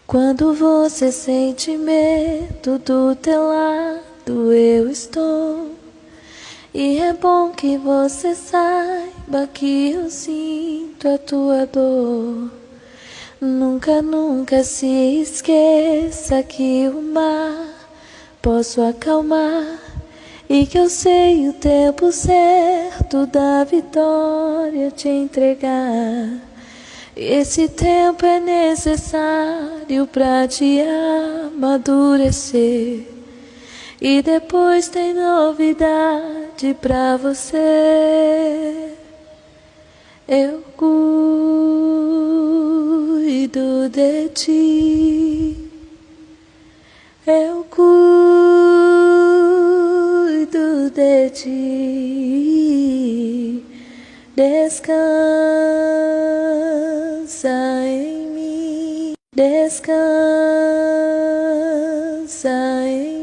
Quando você sente medo, do teu lado eu estou. E é bom que você saiba que eu sinto a tua dor. Nunca, nunca se esqueça que o mar posso acalmar e que eu sei o tempo certo da vitória te entregar. Esse tempo é necessário pra te amadurecer. E depois tem novidade pra você. Eu cuido de ti. Eu cuido de ti. Descansa em mim. Descansa em mim.